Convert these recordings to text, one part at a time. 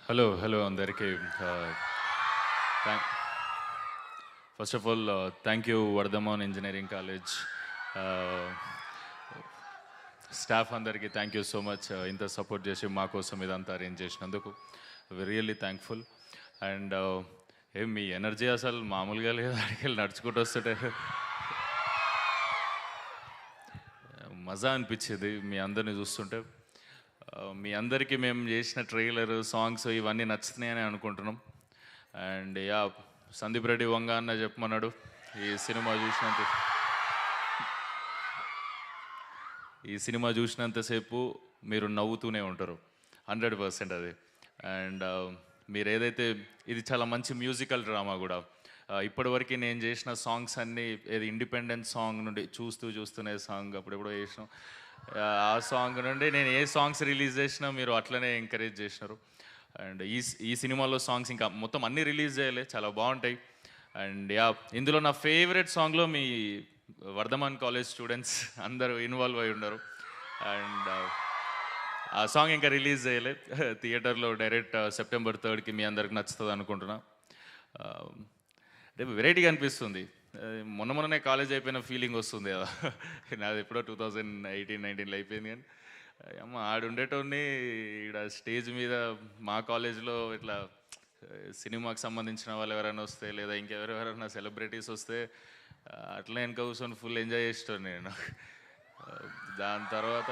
Hello అందరికీ. First of all thank you Vardhaman engineering college staff అందరికీ thank you so much. ఇంత support చేసి మా కోసం ఇదంతా అరేంజ్ చేసినందుకు రియల్లీ థ్యాంక్ఫుల్. అండ్ ఏం మీ ఎనర్జీ అసలు మామూలుగా లేదు. అడిగి నడుచుకుంటూ వస్తుంటే మజా అనిపించేది మీ అందరిని చూస్తుంటే. మీ అందరికీ మేము చేసిన ట్రైలర్ సాంగ్స్ ఇవన్నీ నచ్చుతున్నాయని అనుకుంటున్నాం. అండ్ యా, సందీప్ రెడ్డి వంగ అన్న చెప్పమన్నాడు, ఈ సినిమా చూసినంతసేపు మీరు నవ్వుతూనే ఉంటారు 100% అది. అండ్ మీరు ఏదైతే ఇది చాలా మంచి మ్యూజికల్ డ్రామా కూడా. ఇప్పటివరకు నేను చేసిన సాంగ్స్ అన్నీ ఏది ఇండిపెండెన్స్ సాంగ్ నుండి చూస్తూనే సాంగ్ అప్పుడెప్పుడో చేసినాం. ఆ సాంగ్ నుండి నేను ఏ సాంగ్స్ రిలీజ్ చేసినా మీరు అట్లనే ఎంకరేజ్ చేసినారు. అండ్ ఈ సినిమాలో సాంగ్స్ ఇంకా మొత్తం అన్నీ రిలీజ్ చేయలే, చాలా బాగుంటాయి. అండ్ యా, ఇందులో నా ఫేవరెట్ సాంగ్లో మీ వర్ధమాన్ కాలేజ్ స్టూడెంట్స్ అందరూ ఇన్వాల్వ్ అయి ఉన్నారు. అండ్ ఆ సాంగ్ ఇంకా రిలీజ్ చేయలే, థియేటర్లో డైరెక్ట్ సెప్టెంబర్ 3కి మీ అందరికి నచ్చుతుంది అనుకుంటున్నా. రేపు వెరైటీగా అనిపిస్తుంది. మొన్ననే కాలేజ్ అయిపోయిన ఫీలింగ్ వస్తుంది కదా. నాది ఎప్పుడో 2018-19లో అయిపోయింది. కానీ అమ్మ ఆడుండేటోని ఇక్కడ స్టేజ్ మీద మా కాలేజ్లో ఇట్లా సినిమాకి సంబంధించిన వాళ్ళు ఎవరైనా వస్తే లేదా ఇంకెవరెవరైనా సెలబ్రిటీస్ వస్తే అట్లా వెనక కూర్చొని ఫుల్ ఎంజాయ్ చేస్తాను నేను. దాని తర్వాత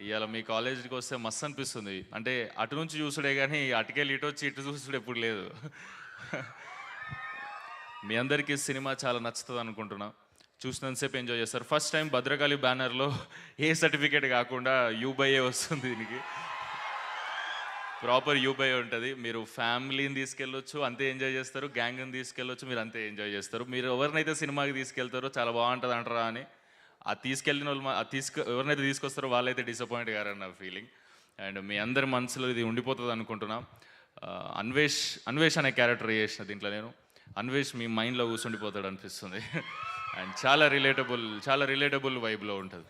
ఇవాళ మీ కాలేజీకి వస్తే మస్తు అనిపిస్తుంది. అంటే అటు నుంచి చూసుడే కానీ అటుకెళ్ళి ఇటు వచ్చి ఇటు చూసుడు ఎప్పుడు లేదు. మీ అందరికీ సినిమా చాలా నచ్చుతుంది అనుకుంటున్నా. చూసినంతసేపు ఎంజాయ్ చేస్తారు. ఫస్ట్ టైం భద్రకాళి బ్యానర్లో ఏ సర్టిఫికేట్ కాకుండా యూబైఏ వస్తుంది. దీనికి ప్రాపర్ యూబైఏ ఉంటుంది. మీరు ఫ్యామిలీని తీసుకెళ్ళొచ్చు, అంతే ఎంజాయ్ చేస్తారు. గ్యాంగ్ని తీసుకెళ్ళొచ్చు, మీరు అంతే ఎంజాయ్ చేస్తారు. మీరు ఎవరినైతే సినిమాకి తీసుకెళ్తారో చాలా బాగుంటుంది అంటారా అని ఆ తీసుకెళ్ళిన వాళ్ళు ఎవరినైతే తీసుకొస్తారో వాళ్ళైతే డిసప్పాయింట్ కారని నా ఫీలింగ్. అండ్ మీ అందరి మనసులో ఇది ఉండిపోతుంది అనుకుంటున్నా. అన్వేష్ అనే క్యారెక్టర్ చేసిన దీంట్లో నేను అన్వేష్ మీ మైండ్లో కూర్చుండిపోతాడు అనిపిస్తుంది. అండ్ చాలా రిలేటబుల్ వైబ్లో ఉంటుంది.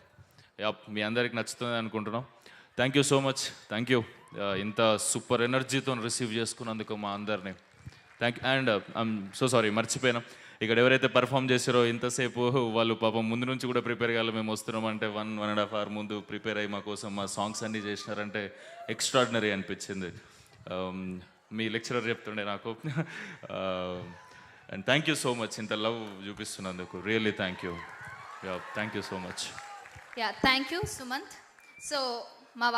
మీ అందరికి నచ్చుతుంది అనుకుంటున్నాం. Thank you so much. Thank you ఇంత సూపర్ ఎనర్జీతో రిసీవ్ చేసుకున్నందుకు మా అందరినీ thank you. And I'm so sorry, మర్చిపోయినా, ఇక్కడ ఎవరైతే పర్ఫామ్ చేశారో ఇంతసేపు వాళ్ళు పాపం ముందు నుంచి కూడా ప్రిపేర్ కావాలి. మేము వస్తున్నామంటే 1.5 hour ముందు ప్రిపేర్ అయ్యి మా కోసం మా సాంగ్స్ అన్నీ చేసినారంటే ఎక్స్ట్రాడినరీ అనిపించింది. మీ లెక్చరర్ చెప్తుండే నాకు. And thank you so much ఇంత లవ్ చూపిస్తున్నందుకు. Really thank you. Thank you so much. Thank you Sumanth. So మా